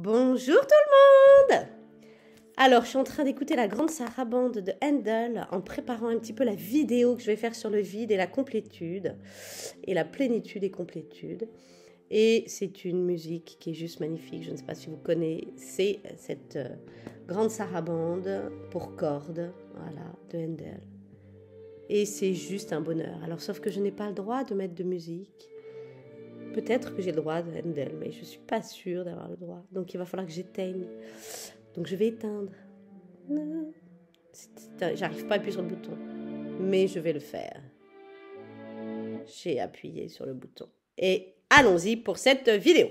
Bonjour tout le monde! Alors, je suis en train d'écouter la grande sarabande de Handel en préparant un petit peu la vidéo que je vais faire sur le vide et la complétude, et la plénitude et complétude. Et c'est une musique qui est juste magnifique, je ne sais pas si vous connaissez cette grande sarabande pour cordes, voilà, de Handel. Et c'est juste un bonheur. Alors, sauf que je n'ai pas le droit de mettre de musique. Peut-être que j'ai le droit de Handel, mais je ne suis pas sûre d'avoir le droit. Donc, il va falloir que j'éteigne. Donc, je vais éteindre. J'arrive pas à appuyer sur le bouton. Mais je vais le faire. J'ai appuyé sur le bouton. Et allons-y pour cette vidéo.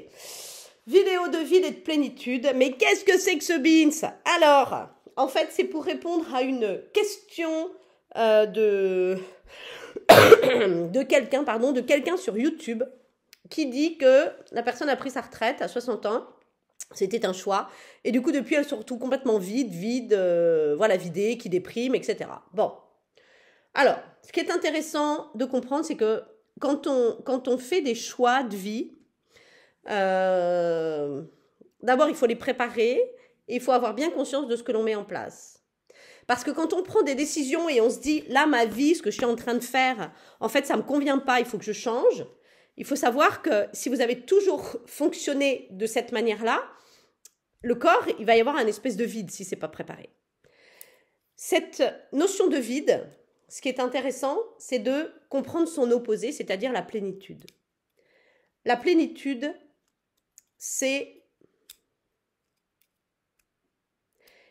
Vidéo de vide et de plénitude. Mais qu'est-ce que c'est que ce Beans? Alors, en fait, c'est pour répondre à une question de quelqu'un sur YouTube qui dit que la personne a pris sa retraite à 60 ans. C'était un choix. Et du coup, depuis, elle se retrouve complètement vidée, qui déprime, etc. Bon. Alors, ce qui est intéressant de comprendre, c'est que quand on fait des choix de vie, d'abord, il faut les préparer et il faut avoir bien conscience de ce que l'on met en place. Parce que quand on prend des décisions et on se dit, là, ma vie, ce que je suis en train de faire, en fait, ça ne me convient pas, il faut que je change. Il faut savoir que si vous avez toujours fonctionné de cette manière-là, le corps, il va y avoir un espèce de vide si ce n'est pas préparé. Cette notion de vide, ce qui est intéressant, c'est de comprendre son opposé, c'est-à-dire la plénitude. La plénitude, c'est...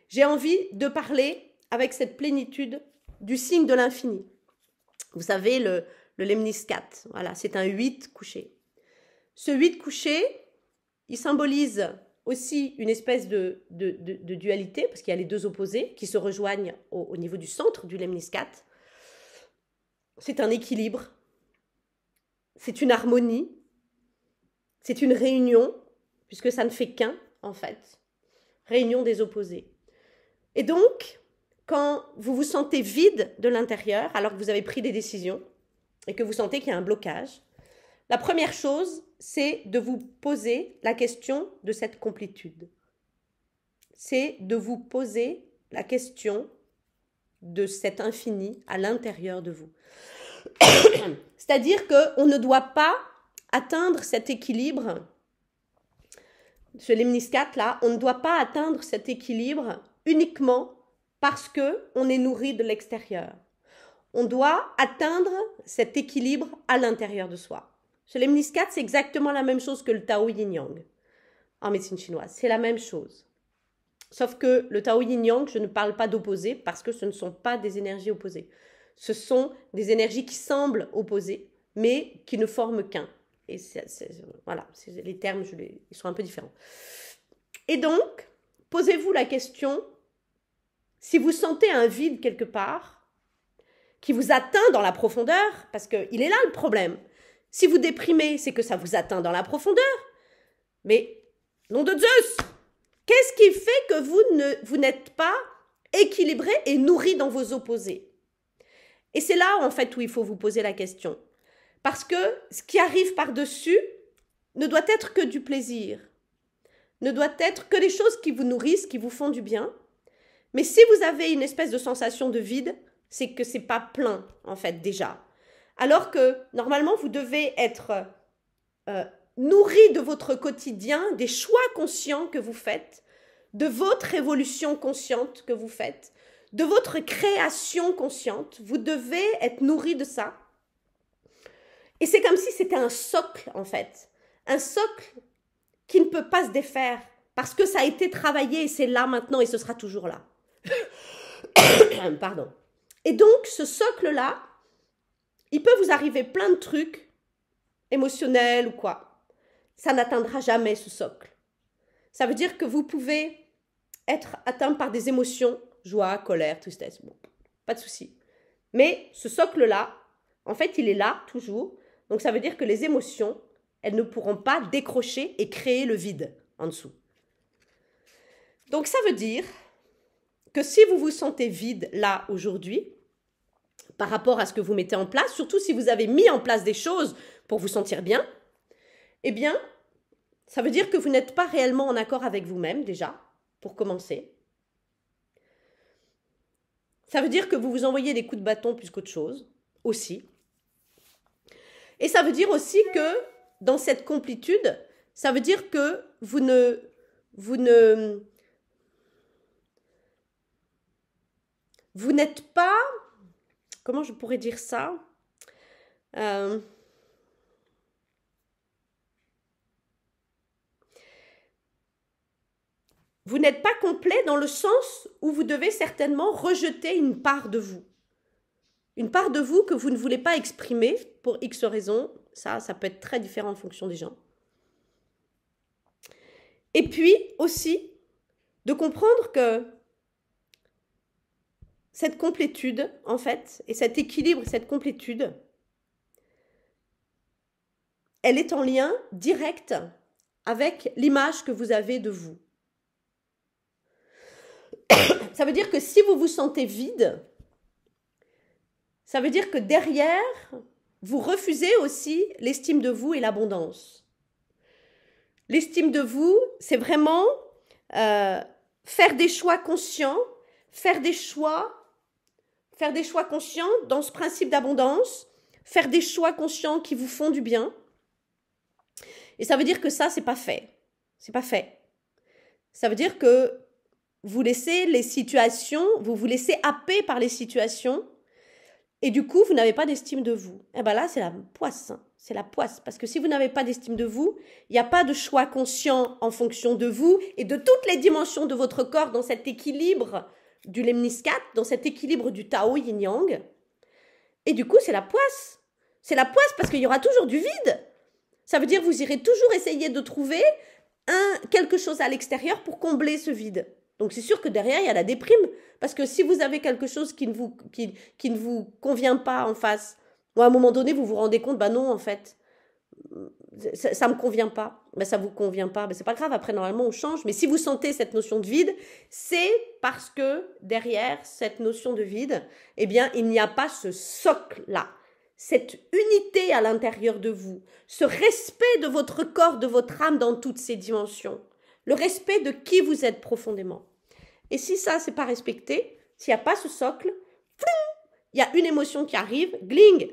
J'ai envie de parler avec cette plénitude du signe de l'infini. Vous savez, le lemniscate, voilà, c'est un 8 couché. Ce 8 couché, il symbolise aussi une espèce de dualité, parce qu'il y a les deux opposés qui se rejoignent au niveau du centre du lemniscate. C'est un équilibre, c'est une harmonie, c'est une réunion, puisque ça ne fait qu'un, en fait, réunion des opposés. Et donc, quand vous vous sentez vide de l'intérieur, alors que vous avez pris des décisions, et que vous sentez qu'il y a un blocage, la première chose, c'est de vous poser la question de cette complétude. C'est de vous poser la question de cet infini à l'intérieur de vous. C'est-à-dire qu'on ne doit pas atteindre cet équilibre, ce lemniscate-là, on ne doit pas atteindre cet équilibre uniquement parce qu'on est nourri de l'extérieur. On doit atteindre cet équilibre à l'intérieur de soi. Ce lemniscate, c'est exactement la même chose que le Tao Yin Yang en médecine chinoise. C'est la même chose. Sauf que le Tao Yin Yang, je ne parle pas d'opposés parce que ce ne sont pas des énergies opposées. Ce sont des énergies qui semblent opposées, mais qui ne forment qu'un. Et voilà, les termes, ils sont un peu différents. Et donc, posez-vous la question, si vous sentez un vide quelque part, qui vous atteint dans la profondeur, parce qu'il est là le problème. Si vous déprimez, c'est que ça vous atteint dans la profondeur. Mais, nom de Zeus, qu'est-ce qui fait que vous n'êtes pas équilibré et nourri dans vos opposés? Et c'est là, en fait, où il faut vous poser la question. Parce que ce qui arrive par-dessus ne doit être que du plaisir, ne doit être que des choses qui vous nourrissent, qui vous font du bien. Mais si vous avez une espèce de sensation de vide, c'est que c'est pas plein, en fait, déjà. Alors que, normalement, vous devez être nourri de votre quotidien, des choix conscients que vous faites, de votre évolution consciente que vous faites, de votre création consciente. Vous devez être nourri de ça. Et c'est comme si c'était un socle, en fait. Un socle qui ne peut pas se défaire, parce que ça a été travaillé et c'est là maintenant et ce sera toujours là. Pardon. Et donc, ce socle-là, il peut vous arriver plein de trucs émotionnels ou quoi. Ça n'atteindra jamais ce socle. Ça veut dire que vous pouvez être atteint par des émotions, joie, colère, tristesse, bon, pas de souci. Mais ce socle-là, en fait, il est là toujours. Donc, ça veut dire que les émotions, elles ne pourront pas décrocher et créer le vide en dessous. Donc, ça veut dire que si vous vous sentez vide là aujourd'hui, par rapport à ce que vous mettez en place, surtout si vous avez mis en place des choses pour vous sentir bien, eh bien, Ça veut dire que vous n'êtes pas réellement en accord avec vous-même, déjà, pour commencer. Ça veut dire que vous vous envoyez des coups de bâton plus qu'autre chose, aussi. Et ça veut dire aussi que, dans cette complétude, ça veut dire que vous n'êtes pas, comment je pourrais dire ça, vous n'êtes pas complet dans le sens où vous devez certainement rejeter une part de vous. Une part de vous que vous ne voulez pas exprimer pour X raisons. Ça peut être très différent en fonction des gens. Et puis aussi, de comprendre que cette complétude, en fait, et cet équilibre, cette complétude, elle est en lien direct avec l'image que vous avez de vous. Ça veut dire que si vous vous sentez vide, ça veut dire que derrière, vous refusez aussi l'estime de vous et l'abondance. L'estime de vous, c'est vraiment faire des choix conscients, faire des choix conscients dans ce principe d'abondance, faire des choix conscients qui vous font du bien. Et ça veut dire que ça, c'est pas fait. C'est pas fait. Ça veut dire que vous laissez les situations, vous vous laissez happer par les situations, et du coup, vous n'avez pas d'estime de vous. Et bien là, c'est la poisse. C'est la poisse. Parce que si vous n'avez pas d'estime de vous, il n'y a pas de choix conscient en fonction de vous et de toutes les dimensions de votre corps dans cet équilibre du lemniscate, dans cet équilibre du Tao Yin-Yang. Et du coup, c'est la poisse. C'est la poisse parce qu'il y aura toujours du vide. Ça veut dire que vous irez toujours essayer de trouver quelque chose à l'extérieur pour combler ce vide. Donc c'est sûr que derrière, il y a la déprime. Parce que si vous avez quelque chose qui ne vous convient pas en face, ou à un moment donné, vous vous rendez compte, bah non, en fait, ça ne me convient pas. Ben, ça ne vous convient pas. Ben, c'est pas grave, après, normalement, on change. Mais si vous sentez cette notion de vide, c'est parce que derrière cette notion de vide, eh bien, il n'y a pas ce socle-là. Cette unité à l'intérieur de vous, ce respect de votre corps, de votre âme dans toutes ses dimensions, le respect de qui vous êtes profondément. Et si ça, c'est pas respecté, s'il n'y a pas ce socle, il y a une émotion qui arrive, gling,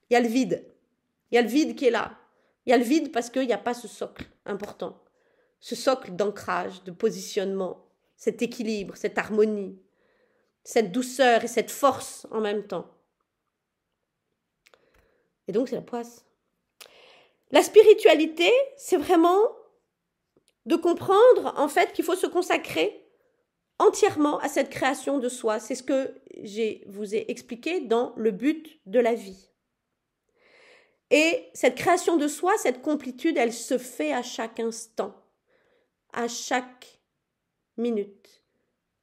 il y a le vide. Il y a le vide qui est là. Il y a le vide parce qu'il n'y a pas ce socle important. Ce socle d'ancrage, de positionnement, cet équilibre, cette harmonie, cette douceur et cette force en même temps. Et donc, c'est la poisse. La spiritualité, c'est vraiment de comprendre, en fait, qu'il faut se consacrer entièrement à cette création de soi. C'est ce que je vous ai expliqué dans le but de la vie. Et cette création de soi, cette complétude, elle se fait à chaque instant, à chaque minute,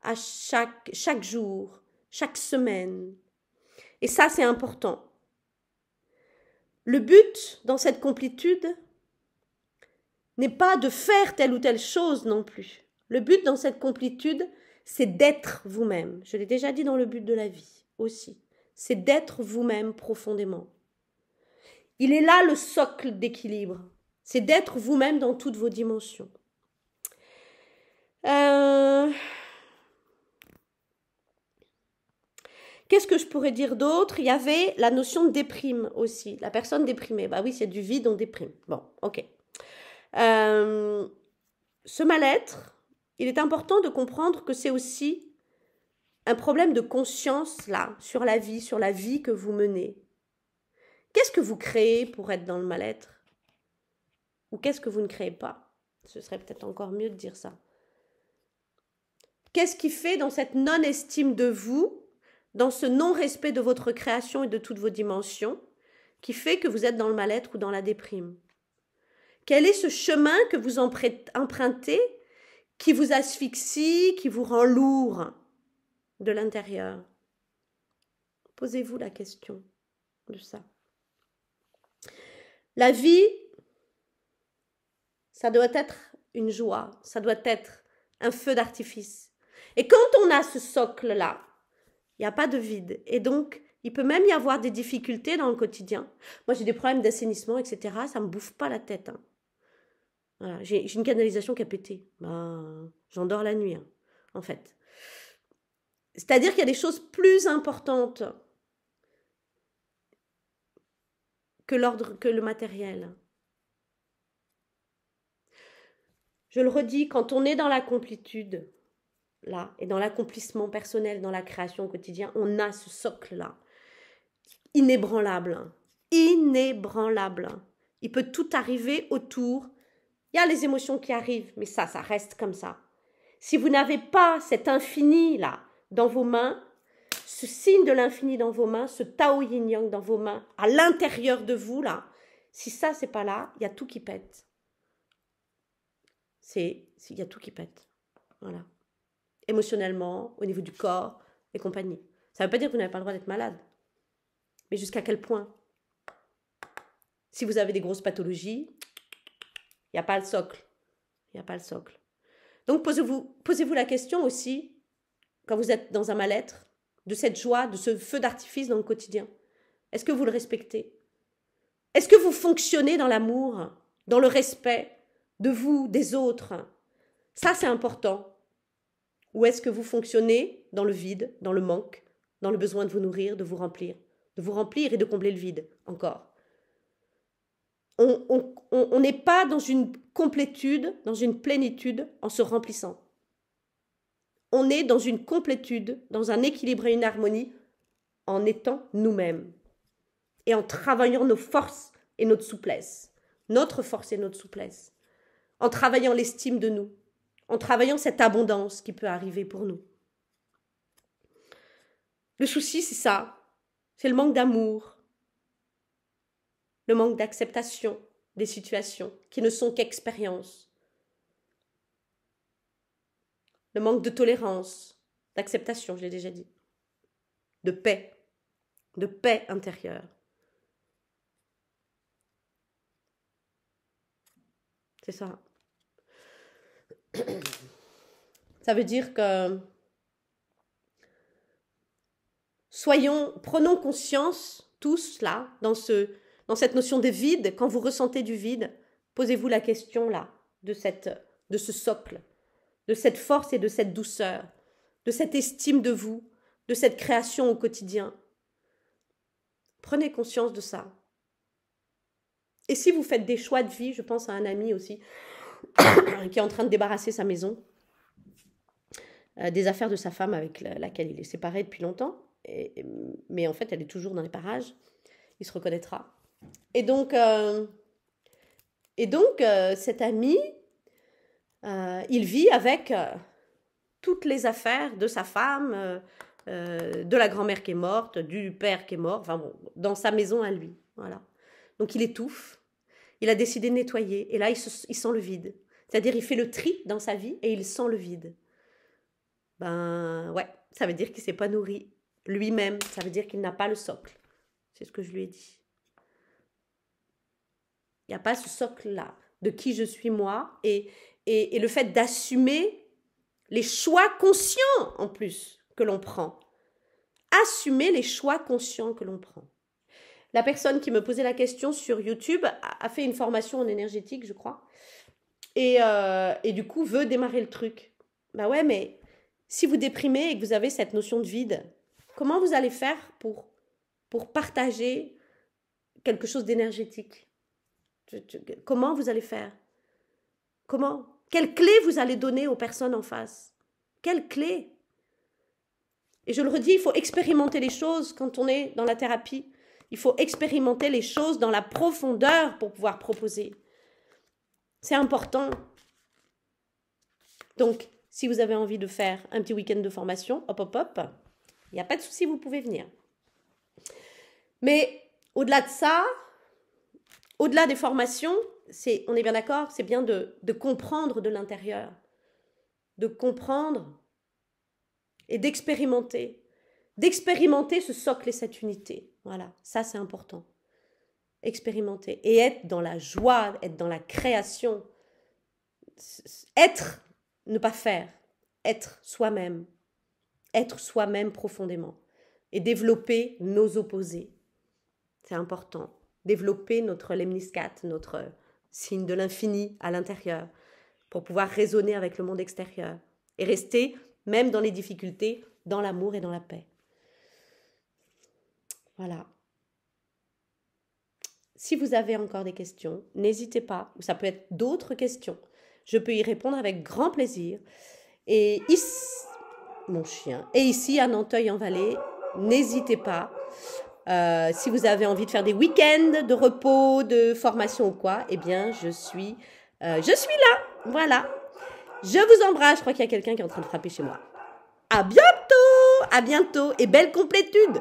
à chaque jour, chaque semaine. Et ça, c'est important. Le but dans cette complétude n'est pas de faire telle ou telle chose non plus. Le but dans cette complétude, c'est d'être vous-même. Je l'ai déjà dit dans le but de la vie aussi. C'est d'être vous-même profondément. Il est là le socle d'équilibre. C'est d'être vous-même dans toutes vos dimensions. Qu'est-ce que je pourrais dire d'autre? Il y avait la notion de déprime aussi. La personne déprimée. Bah oui, c'est du vide, on déprime. Bon, ok. Ce mal-être, il est important de comprendre que c'est aussi un problème de conscience, là, sur la vie que vous menez. Qu'est-ce que vous créez pour être dans le mal-être? Ou qu'est-ce que vous ne créez pas? Ce serait peut-être encore mieux de dire ça. Qu'est-ce qui fait dans cette non-estime de vous, dans ce non-respect de votre création et de toutes vos dimensions, qui fait que vous êtes dans le mal-être ou dans la déprime? Quel est ce chemin que vous empruntez qui vous asphyxie, qui vous rend lourd de l'intérieur? Posez-vous la question de ça. La vie, ça doit être une joie, ça doit être un feu d'artifice. Et quand on a ce socle-là, il n'y a pas de vide. Et donc, il peut même y avoir des difficultés dans le quotidien. Moi, j'ai des problèmes d'assainissement, etc. Ça ne me bouffe pas la tête. Voilà. J'ai une canalisation qui a pété. Ben, j'endors la nuit, hein, en fait. C'est-à-dire qu'il y a des choses plus importantes que l'ordre, que le matériel. Je le redis, quand on est dans la complétude, là, et dans l'accomplissement personnel, dans la création au quotidien, on a ce socle-là, inébranlable, inébranlable. Il peut tout arriver autour. Il y a les émotions qui arrivent, mais ça reste comme ça. Si vous n'avez pas cet infini-là dans vos mains, ce signe de l'infini dans vos mains, ce Tao Yin Yang dans vos mains, à l'intérieur de vous, là, si ça, c'est pas là, il y a tout qui pète. Il y a tout qui pète. Voilà. Émotionnellement, au niveau du corps et compagnie. Ça ne veut pas dire que vous n'avez pas le droit d'être malade. Mais jusqu'à quel point? Si vous avez des grosses pathologies, il n'y a pas le socle. Il n'y a pas le socle. Donc, posez-vous la question aussi, quand vous êtes dans un mal-être, de cette joie, de ce feu d'artifice dans le quotidien. Est-ce que vous le respectez? Est-ce que vous fonctionnez dans l'amour, dans le respect de vous, des autres? Ça, c'est important. Ou est-ce que vous fonctionnez dans le vide, dans le manque, dans le besoin de vous nourrir, de vous remplir et de combler le vide, encore? On n'est pas dans une complétude, dans une plénitude en se remplissant. On est dans une complétude, dans un équilibre et une harmonie en étant nous-mêmes et en travaillant nos forces et notre souplesse, notre force et notre souplesse, en travaillant l'estime de nous, en travaillant cette abondance qui peut arriver pour nous. Le souci, c'est ça, c'est le manque d'amour, le manque d'acceptation des situations qui ne sont qu'expériences, le manque de tolérance, d'acceptation, je l'ai déjà dit, de paix intérieure. C'est ça. Ça veut dire que prenons conscience tous là, dans cette notion de vide. Quand vous ressentez du vide, posez-vous la question là, de ce socle, de cette force et de cette douceur, de cette estime de vous, de cette création au quotidien. Prenez conscience de ça. Et si vous faites des choix de vie, je pense à un ami aussi, qui est en train de débarrasser sa maison, des affaires de sa femme avec laquelle il est séparé depuis longtemps, mais en fait elle est toujours dans les parages, il se reconnaîtra. Et donc cet ami, il vit avec toutes les affaires de sa femme, de la grand-mère qui est morte, du père qui est mort, enfin bon, dans sa maison à lui, voilà. Donc il étouffe, il a décidé de nettoyer, et là il sent le vide. C'est-à-dire il fait le tri dans sa vie et il sent le vide. Ben ouais, ça veut dire qu'il ne s'est pas nourri lui-même, ça veut dire qu'il n'a pas le socle. C'est ce que je lui ai dit. Il n'y a pas ce socle-là de qui je suis moi et le fait d'assumer les choix conscients en plus que l'on prend. Assumer les choix conscients que l'on prend. La personne qui me posait la question sur YouTube a fait une formation en énergétique, je crois, et du coup veut démarrer le truc. Ben ouais, mais si vous déprimez et que vous avez cette notion de vide, comment vous allez faire pour partager quelque chose d'énergétique? Comment vous allez faire? Comment? Quelle clé vous allez donner aux personnes en face? Quelle clé? Et je le redis, il faut expérimenter les choses quand on est dans la thérapie. Il faut expérimenter les choses dans la profondeur pour pouvoir proposer. C'est important. Donc, si vous avez envie de faire un petit week-end de formation, hop, il n'y a pas de souci, vous pouvez venir. Mais au-delà de ça, au-delà des formations, on est bien d'accord, c'est bien de comprendre de l'intérieur, de comprendre et d'expérimenter ce socle et cette unité. Voilà, ça c'est important. Expérimenter et être dans la joie, être dans la création. Être, ne pas faire. Être soi-même profondément et développer nos opposés. C'est important. Développer notre lemniscate, signe de l'infini à l'intérieur, pour pouvoir raisonner avec le monde extérieur et rester, même dans les difficultés, dans l'amour et dans la paix. Voilà. Si vous avez encore des questions, n'hésitez pas, ou ça peut être d'autres questions. Je peux y répondre avec grand plaisir. Et ici, mon chien, et ici à Nanteuil-en-Vallée, n'hésitez pas. Si vous avez envie de faire des week-ends de repos, de formation ou quoi, eh bien, je suis là. Voilà. Je vous embrasse. Je crois qu'il y a quelqu'un qui est en train de frapper chez moi. À bientôt et belle complétude.